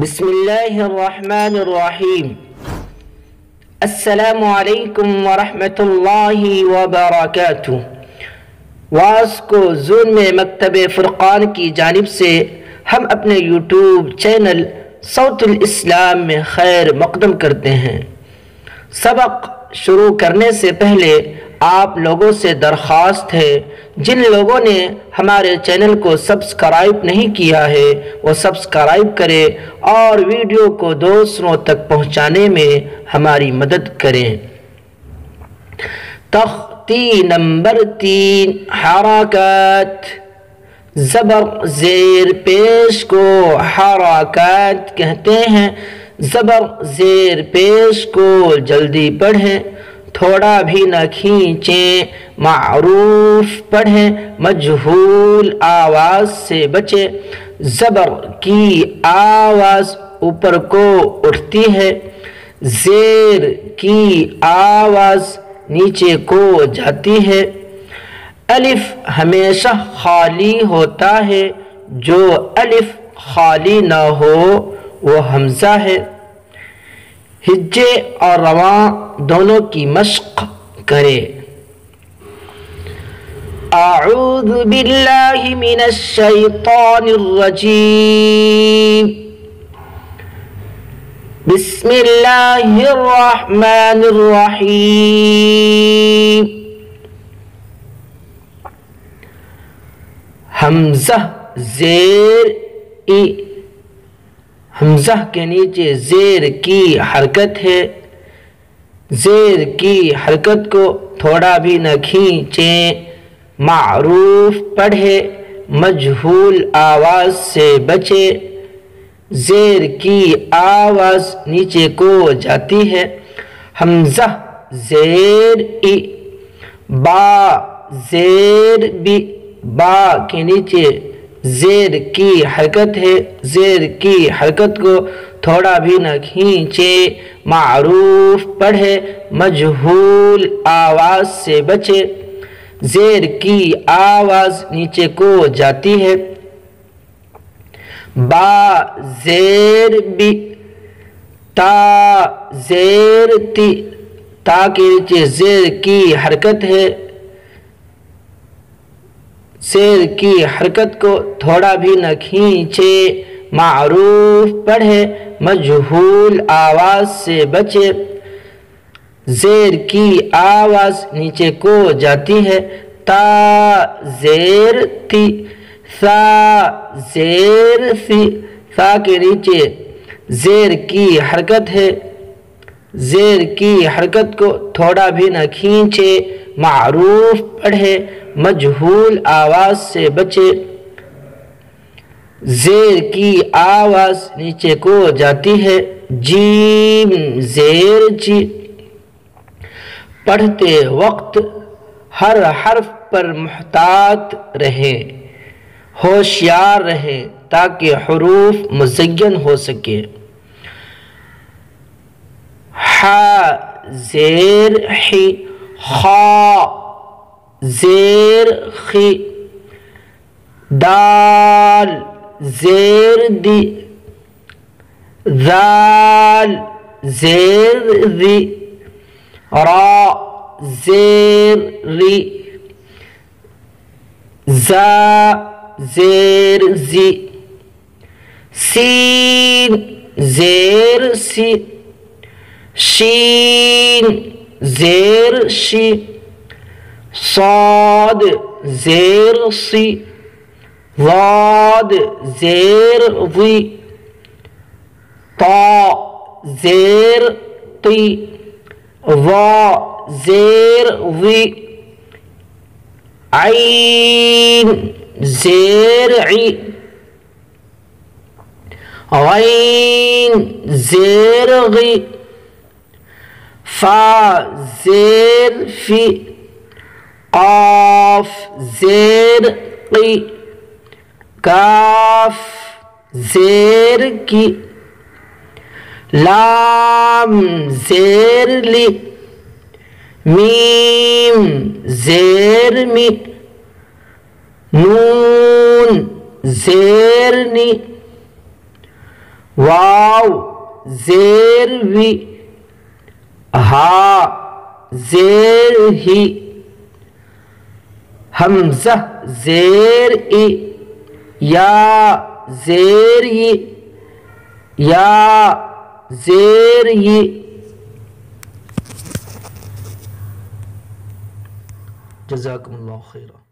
بسم اللہ الرحمن الرحیم۔ السلام علیکم ورحمۃ اللہ وبرکاتہ۔ واسکو زون میں مکتب فرقان کی جانب سے ہم اپنے یوٹیوب چینل صوت الاسلام میں خیر مقدم کرتے ہیں۔ سبق شروع کرنے سے پہلے آپ لوگوں سے درخواست ہے، جن لوگوں نے ہمارے چینل کو سبسکرائب نہیں کیا ہے وہ سبسکرائب کریں اور ویڈیو کو دوسروں تک پہنچانے میں ہماری مدد کریں۔ تختی نمبر 3، حرکات۔ زبر زیر پیش کو حرکات کہتے ہیں۔ زبر زیر پیش کو جلدی پڑھیں، تھوڑا بھی نہ کھینچیں۔ معروف پڑھیں، مجہول آواز سے بچیں۔ زبر کی آواز اوپر کو اٹھتی ہے، زیر کی آواز نیچے کو جاتی ہے۔ الف ہمیشہ خالی ہوتا ہے، جو الف خالی نہ ہو وہ حمزہ ہے۔ ہجے اور رواں دونوں کی مشق کرے۔ اعوذ باللہ من الشیطان الرجیم، بسم اللہ الرحمن الرحیم۔ حمزہ زیر ای، حمزہ کے نیچے زیر کی حرکت ہے، زیر کی حرکت کو تھوڑا بھی نہ کھینچیں۔ معروف پڑھے، مجہول آواز سے بچے۔ زیر کی آواز نیچے کو جاتی ہے۔ حمزہ زیر ای، با زیر بی، با کے نیچے زیر کی حرکت ہے، زیر کی حرکت کو تھوڑا بھی نہ کھینچے۔ معروف پڑھے، مجہول آواز سے بچے۔ زیر کی آواز نیچے کو جاتی ہے۔ با زیر بی، تا زیر تی، تا کے نیچے زیر کی حرکت ہے، زیر کی حرکت کو تھوڑا بھی نہ کھینچے۔ معروف پڑھے، مجہول آواز سے بچے۔ زیر کی آواز نیچے کو جاتی ہے۔ تا زیر تی، ثا زیر ثی، ثا کے نیچے زیر کی حرکت ہے، زیر کی حرکت کو تھوڑا بھی نہ کھینچے۔ معروف پڑھے، مجہول آواز سے بچے۔ زیر کی آواز نیچے کو جاتی ہے۔ جیم زیر جی، پڑھتے وقت ہر حرف پر محتاط رہیں، ہوشیار رہیں تاکہ حروف مزین ہو سکے۔ ح زیر حی، خا زیر خی، دال زیر دی، ذال زیر ذی، را زیر ری، زا زیر زی، سین زیر سی، شین زیر شی، صاد زیر سی، ضاد زیر ضی، طا زیر طی، ظا زیر ضی، عین زیر عی، غین زیر غی، فا زیر فی، قاف زیر قی، کاف زیر کی، لام زیر لی، میم زیر می، نون زیر نی، واو زیر وی، ہا زیر ہی، حمزہ زیر ای، یا زیر ی، یا زیر ی. جزاکم اللہ خیرہ.